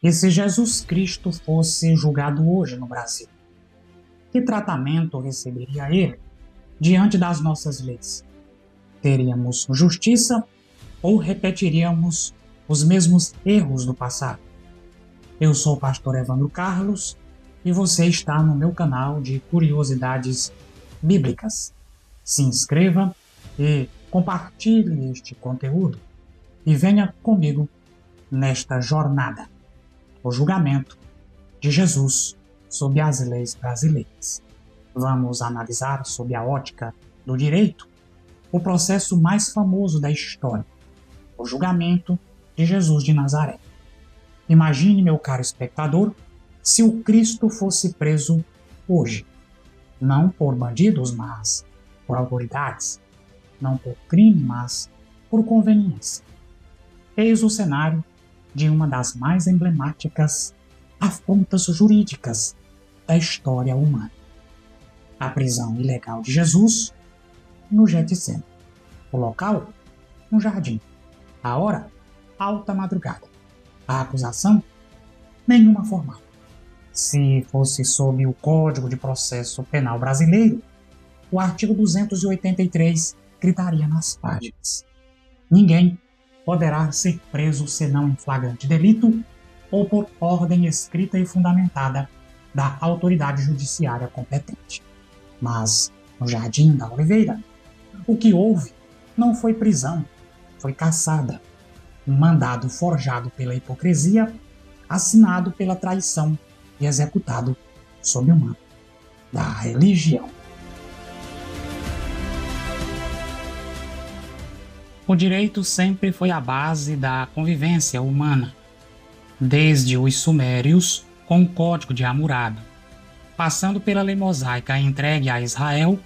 E se Jesus Cristo fosse julgado hoje no Brasil, que tratamento receberia ele diante das nossas leis? Teríamos justiça ou repetiríamos os mesmos erros do passado? Eu sou o pastor Evandro Carlos e você está no meu canal de curiosidades bíblicas. Se inscreva e compartilhe este conteúdo e venha comigo nesta jornada, o julgamento de Jesus sob as leis brasileiras. Vamos analisar sob a ótica do direito o processo mais famoso da história, o julgamento de Jesus de Nazaré. Imagine, meu caro espectador, se o Cristo fosse preso hoje, não por bandidos, mas por autoridades, não por crime, mas por conveniência. Eis o cenário de uma das mais emblemáticas afrontas jurídicas da história humana: a prisão ilegal de Jesus no Getsemane. O local, um jardim. A hora, alta madrugada. A acusação, nenhuma formal. Se fosse sob o Código de Processo Penal brasileiro, o artigo 283 gritaria nas páginas: ninguém poderá ser preso senão em flagrante delito ou por ordem escrita e fundamentada da autoridade judiciária competente. Mas, no Jardim da Oliveira, o que houve não foi prisão, foi caçada. Um mandado forjado pela hipocrisia, assinado pela traição e executado sob o manto da religião. O direito sempre foi a base da convivência humana, desde os sumérios com o Código de Hammurabi, passando pela lei mosaica entregue a Israel,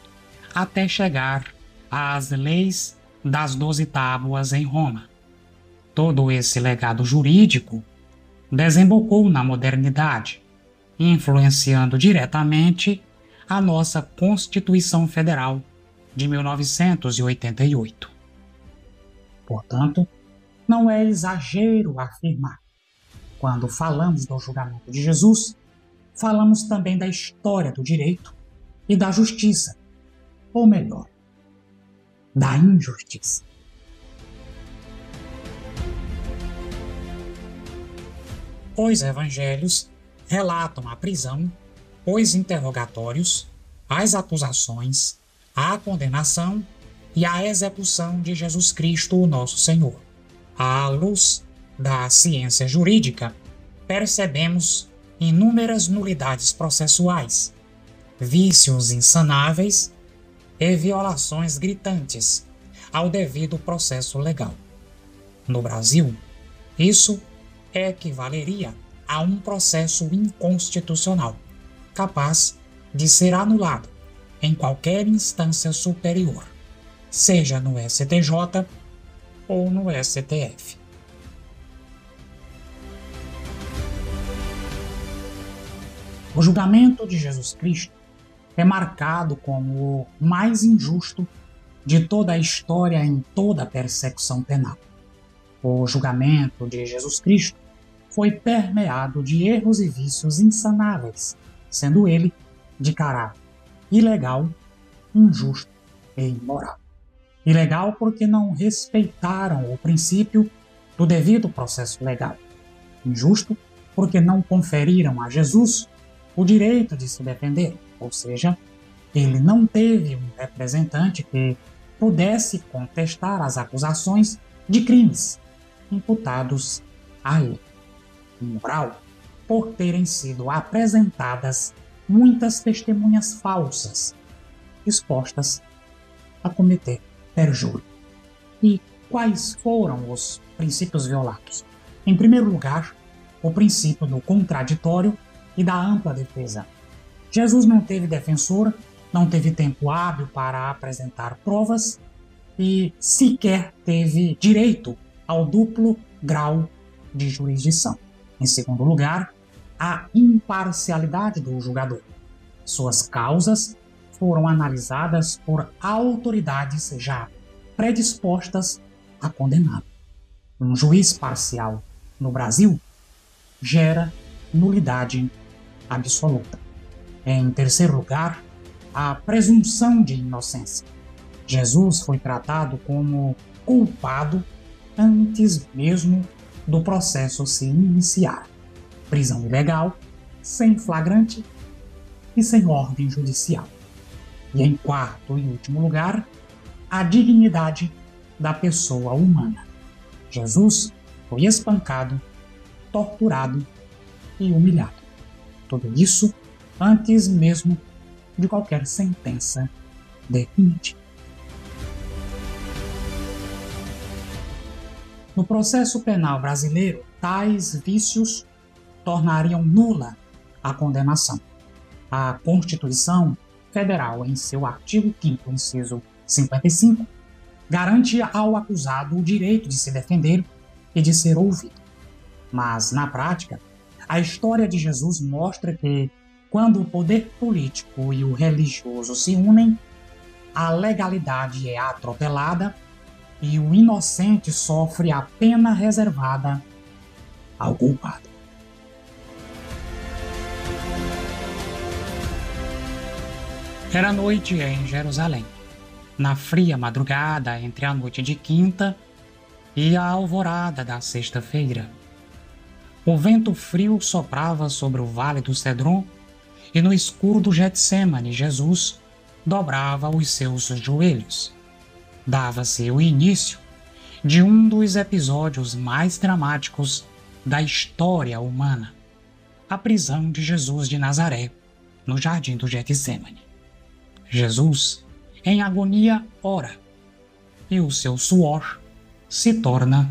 até chegar às leis das 12 tábuas em Roma. Todo esse legado jurídico desembocou na modernidade, influenciando diretamente a nossa Constituição Federal de 1988. Portanto, não é exagero afirmar: quando falamos do julgamento de Jesus, falamos também da história do direito e da justiça, ou melhor, da injustiça. Os evangelhos relatam a prisão, os interrogatórios, as acusações, a condenação e a execução de Jesus Cristo, o nosso Senhor. À luz da ciência jurídica, percebemos inúmeras nulidades processuais, vícios insanáveis e violações gritantes ao devido processo legal. No Brasil, isso equivaleria a um processo inconstitucional, capaz de ser anulado em qualquer instância superior, seja no STJ ou no STF. O julgamento de Jesus Cristo é marcado como o mais injusto de toda a história em toda a persecução penal. O julgamento de Jesus Cristo foi permeado de erros e vícios insanáveis, sendo ele de caráter ilegal, injusto e imoral. Ilegal porque não respeitaram o princípio do devido processo legal. Injusto porque não conferiram a Jesus o direito de se defender, ou seja, ele não teve um representante que pudesse contestar as acusações de crimes imputados a ele. Imoral por terem sido apresentadas muitas testemunhas falsas, expostas a cometer perjúrio. E quais foram os princípios violados? Em primeiro lugar, o princípio do contraditório e da ampla defesa. Jesus não teve defensor, não teve tempo hábil para apresentar provas e sequer teve direito ao duplo grau de jurisdição. Em segundo lugar, a imparcialidade do julgador. Suas causas foram analisadas por autoridades já predispostas a condená-lo. Um juiz parcial no Brasil gera nulidade absoluta. Em terceiro lugar, a presunção de inocência. Jesus foi tratado como culpado antes mesmo do processo se iniciar. Prisão ilegal, sem flagrante e sem ordem judicial. E em quarto e último lugar, a dignidade da pessoa humana. Jesus foi espancado, torturado e humilhado. Tudo isso antes mesmo de qualquer sentença definitiva. No processo penal brasileiro, tais vícios tornariam nula a condenação. A Constituição Federal, em seu artigo 5º, inciso 55, garante ao acusado o direito de se defender e de ser ouvido. Mas, na prática, a história de Jesus mostra que, quando o poder político e o religioso se unem, a legalidade é atropelada e o inocente sofre a pena reservada ao culpado. Era noite em Jerusalém, na fria madrugada entre a noite de quinta e a alvorada da sexta-feira. O vento frio soprava sobre o vale do Cedron e no escuro do Getsêmani Jesus dobrava os seus joelhos. Dava-se o início de um dos episódios mais dramáticos da história humana, a prisão de Jesus de Nazaré no jardim do Getsêmani. Jesus, em agonia, ora, e o seu suor se torna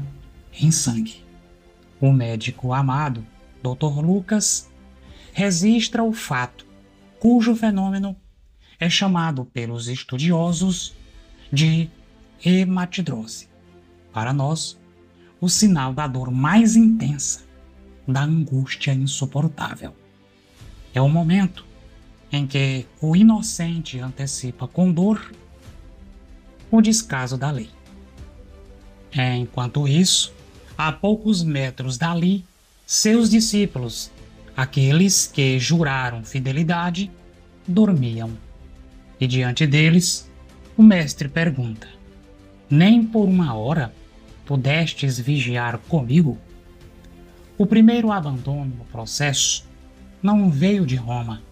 em sangue. O médico amado, Dr. Lucas, registra o fato, cujo fenômeno é chamado pelos estudiosos de hematidrose. Para nós, o sinal da dor mais intensa, da angústia insuportável. É o momento em que o inocente antecipa com dor o descaso da lei. Enquanto isso, a poucos metros dali, seus discípulos, aqueles que juraram fidelidade, dormiam. E diante deles, o mestre pergunta: nem por uma hora pudestes vigiar comigo? O primeiro abandono no processo não veio de Roma,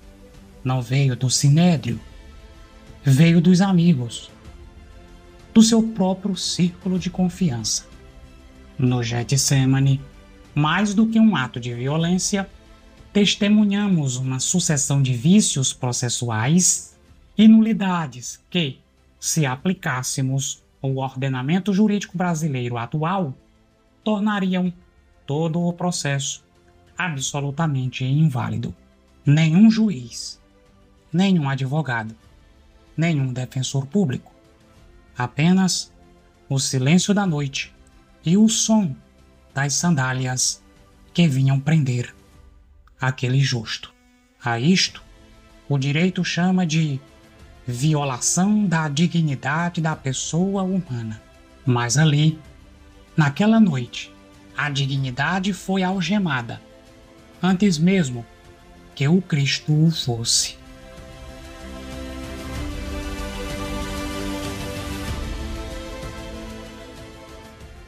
não veio do Sinédrio, veio dos amigos, do seu próprio círculo de confiança. No Getsêmani, mais do que um ato de violência, testemunhamos uma sucessão de vícios processuais e nulidades que, se aplicássemos o ordenamento jurídico brasileiro atual, tornariam todo o processo absolutamente inválido. Nenhum juiz, nenhum advogado, nenhum defensor público. Apenas o silêncio da noite e o som das sandálias que vinham prender aquele justo. A isto, o direito chama de violação da dignidade da pessoa humana. Mas ali, naquela noite, a dignidade foi algemada, antes mesmo que o Cristo o fosse.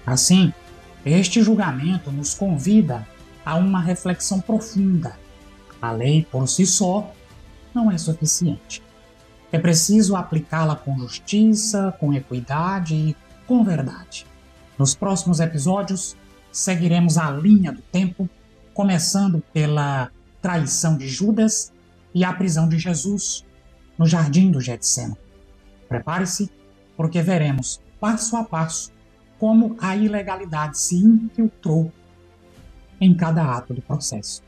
Assim, este julgamento nos convida a uma reflexão profunda. A lei, por si só, não é suficiente. É preciso aplicá-la com justiça, com equidade e com verdade. Nos próximos episódios, seguiremos a linha do tempo, começando pela traição de Judas e a prisão de Jesus no jardim do Getsêmani. Prepare-se, porque veremos, passo a passo, como a ilegalidade se infiltrou em cada ato do processo.